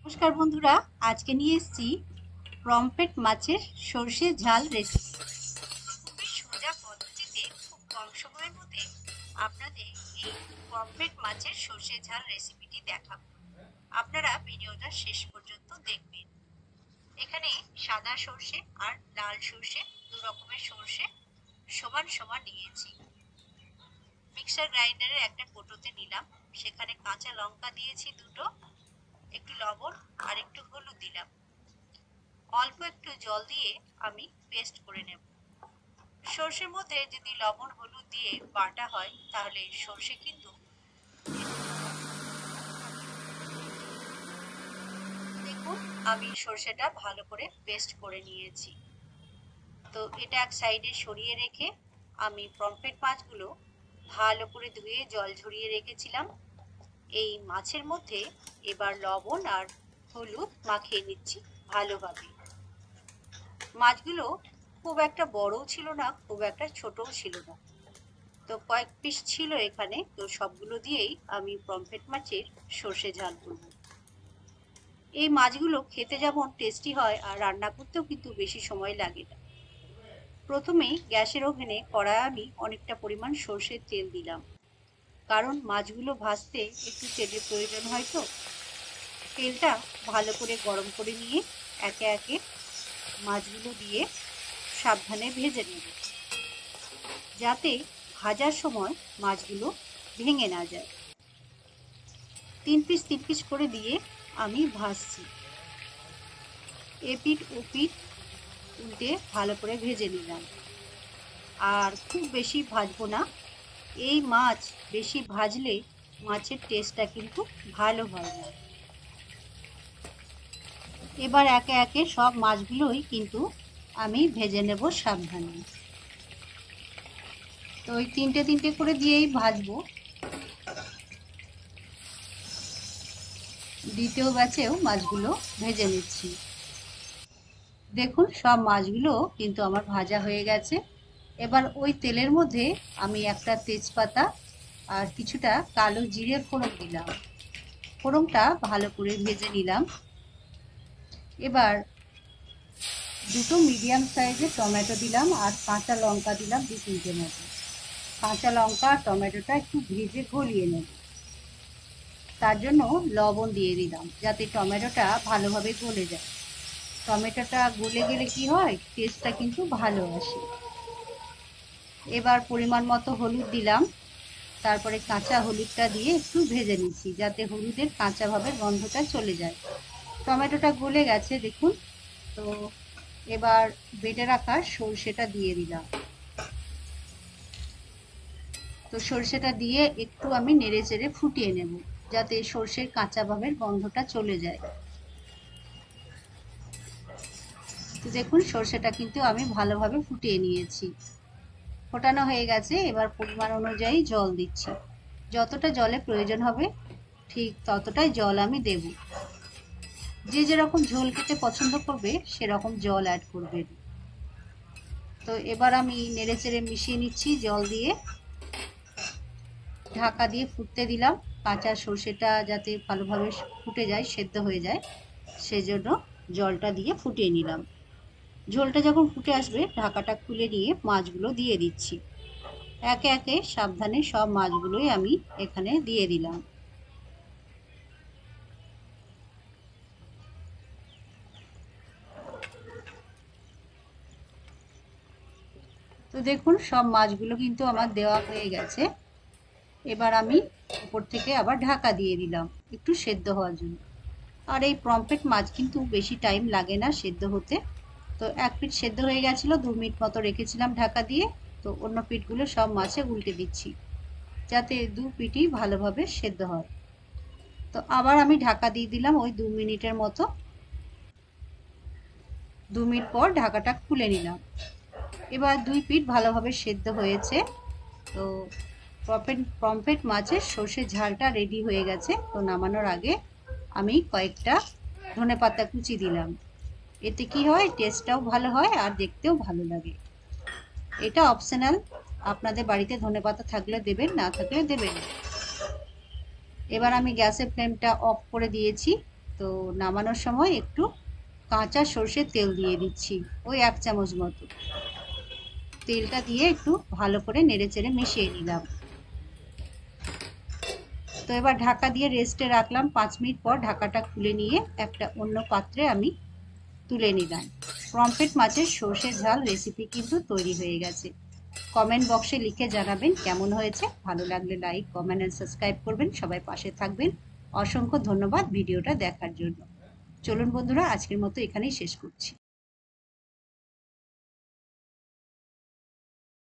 নমস্কার বন্ধুরা, আজকে নিয়ে এসেছি পমফ্রেট মাছের সর্ষে ঝাল রেসিপি। খুবই সোজা পদ্ধতিতে খুব কম সময়ের মধ্যে আপনাদের এই পমফ্রেট মাছের সর্ষে ঝাল রেসিপিটি দেখাবো। আপনারা ভিডিওটা শেষ পর্যন্ত দেখবেন। এখানে সাদা সর্ষে আর লাল সর্ষে দু রকমের সর্ষে সমান সমান নিয়েছি। মিক্সার গ্রাইন্ডারের একটা কোটোতে নিলাম, সেখানে কাঁচা লঙ্কা দিয়েছি দুটো, একটু লবণ আর একটু হলুদ দিলাম। অল্প একটু জল দিয়ে আমি পেস্ট করে নেব। সর্ষের মধ্যে যদি লবণ হলুদ দিয়ে বাটা হয় তাহলে সর্ষে কিন্তু দেখুন আমি সর্ষেটা ভালো করে পেস্ট করে নিয়েছি। তো এটা এক সাইডে সরিয়ে রেখে আমি পমফ্রেট মাছগুলো ভালো করে ধুয়ে জল ঝরিয়ে রেখেছিলাম। এই মাছের মধ্যে এবার লবণ আর হলুদ মাখিয়ে নিচ্ছি ভালোভাবে। মাছগুলো খুব একটা বড়ও ছিল না, খুব একটা ছোটও ছিল না, তো কয়েক পিস ছিল এখানে। তো সবগুলো দিয়েই আমি পমফ্রেট মাছের সর্ষে ঝাল করব। এই মাছগুলো খেতে যেমন টেস্টি হয় আর রান্না করতেও কিন্তু বেশি সময় লাগে না। প্রথমেই গ্যাসের ওভেনে কড়ায় আমি অনেকটা পরিমাণ সর্ষের তেল দিলাম, কারণ মাছগুলো ভাজতে একটু তেলের প্রয়োজন হয়। তো তেলটা ভালো করে গরম করে নিয়ে একে একে মাছগুলো দিয়ে সাবধানে ভেজে নেব, যাতে ভাজার সময় মাছগুলো ভেঙে না যায়। তিন পিস করে দিয়ে আমি ভাজছি। এপিঠ ওপিঠ উল্টে ভালো করে ভেজে নিলাম। আর খুব বেশি ভাজবো না, এই মাছ বেশি ভাজলে মাছের টেস্টটা কিন্তু ভালো হয় না। এবার একে একে সব মাছগুলোই কিন্তু আমি ভেজে নেব সাবধানে। তো ওই তিনটে করে দিয়েই ভাজবো। দ্বিতীয় ব্যাচেও মাছগুলো ভেজে নিচ্ছি। দেখুন সব মাছগুলো কিন্তু আমার ভাজা হয়ে গেছে। এবার ওই তেলের মধ্যে আমি একটা তেজপাতা আর কিছুটা কালো জিরে ফোড়ন দিলাম। ফোড়নটা ভালো করে ভেজে নিলাম। এবার দুটো মিডিয়াম সাইজের টমেটো দিলাম আর কাঁচা লঙ্কা দিলাম দু তিনটে মতো। কাঁচা লঙ্কা আর টমেটোটা একটু ভেজে গলিয়ে নেব, তার জন্য লবণ দিয়ে দিলাম যাতে টমেটোটা ভালোভাবে গলে যায়। টমেটোটা গলে গেলে কি হয়, টেস্টটা কিন্তু ভালো আসে। এবার পরিমাণ মতো হলুদ দিলাম, তারপরে কাঁচা হলুদটা দিয়ে একটু ভেজে নিচ্ছি যাতে হলুদের কাঁচা ভাবের গন্ধটা চলে যায়। টমেটোটা গলে গেছে দেখুন। তো এবার বেটে রাখা সর্ষেটা দিয়ে দিলাম। তো সর্ষেটা দিয়ে একটু আমি নেড়ে চেড়ে ফুটিয়ে নেব যাতে সর্ষের কাঁচা ভাবের গন্ধটা চলে যায়। তো দেখুন সর্ষেটা কিন্তু আমি ভালোভাবে ফুটিয়ে নিয়েছি। ফোটানো হয়ে গেছে। এবার পরিমাণ অনুযায়ী জল দিচ্ছি। যতটা জলের প্রয়োজন হবে ঠিক ততটাই জল আমি দেব। যে যেরকম ঝোল খেতে পছন্দ করবে সেরকম জল অ্যাড করবেন। তো এবার আমি নেড়ে চেড়ে মিশিয়ে নিচ্ছি জল দিয়ে। ঢাকা দিয়ে ফুটতে দিলাম, কাঁচা সর্ষেটা যাতে ভালোভাবে ফুটে যায়, সেদ্ধ হয়ে যায়, সেজন্য জলটা দিয়ে ফুটিয়ে নিলাম। ঝোলটা যখন ফুটে আসবে ঢাকাটা খুলে নিয়ে মাছগুলো দিয়ে দিচ্ছি। একে একে সাবধানে সব মাছগুলোই আমি এখানে দিয়ে দিলাম। তো দেখুন সব মাছগুলো কিন্তু আমার দেওয়া হয়ে গেছে। এবার আমি উপর থেকে আবার ঢাকা দিয়ে দিলাম একটু সেদ্ধ হওয়ার জন্য। আর এই পমফ্রেট মাছ কিন্তু বেশি টাইম লাগে না সেদ্ধ হতে। তো এক পিঠ সেদ্ধ হয়ে গেছিল, 2 মিনিট মতো রেখেছিলাম ঢাকা দিয়ে। তো অন্য পিঠগুলো সব মাছে উল্টে দিচ্ছি যাতে দু পিঠই ভালোভাবে সেদ্ধ হয়। তো আবার আমি ঢাকা দিয়ে দিলাম ওই 2 মিনিটের মতো। 2 মিনিট পর ঢাকাটা খুলে নিলাম। এবার দুই পিঠ ভালোভাবে সেদ্ধ হয়েছে। তো পমফ্রেট মাছের সর্ষে ঝালটা রেডি হয়ে গেছে। তো নামানোর আগে আমি কয়েকটা ধনেপাতা কুচি দিলাম। এতে কি হয়, টেস্টটাও ভালো হয় আর দেখতেও ভালো লাগে। এটা অপশনাল, আপনাদের বাড়িতে ধনেপাতা থাকলে দেবেন, না থাকলে দেবেন। এবার আমি গ্যাসের ফ্লেমটা অফ করে দিয়েছি। তো নামানোর সময় একটু কাঁচা সর্ষের তেল দিয়ে দিচ্ছি, ওই 1 চামচ মতো। তেলটা দিয়ে একটু ভালো করে নেড়েচেড়ে মিশিয়ে নিলাম। তো এবার ঢাকা দিয়ে রেস্টে রাখলাম। 5 মিনিট পর ঢাকাটা খুলে নিয়ে একটা অন্য পাত্রে আমি তুলে নিলাম। পমফ্রেট মাছের সর্ষে ঝাল রেসিপি কিন্তু তৈরি হয়ে গেছে। কমেন্ট বক্সে লিখে জানাবেন কেমন হয়েছে। ভালো লাগলে লাইক, কমেন্ট এন্ড সাবস্ক্রাইব করবেন। সবাই পাশে থাকবেন। অসংখ্য ধন্যবাদ ভিডিওটা দেখার জন্য। চলুন বন্ধুরা, আজকের মতো এখানেই শেষ করছি।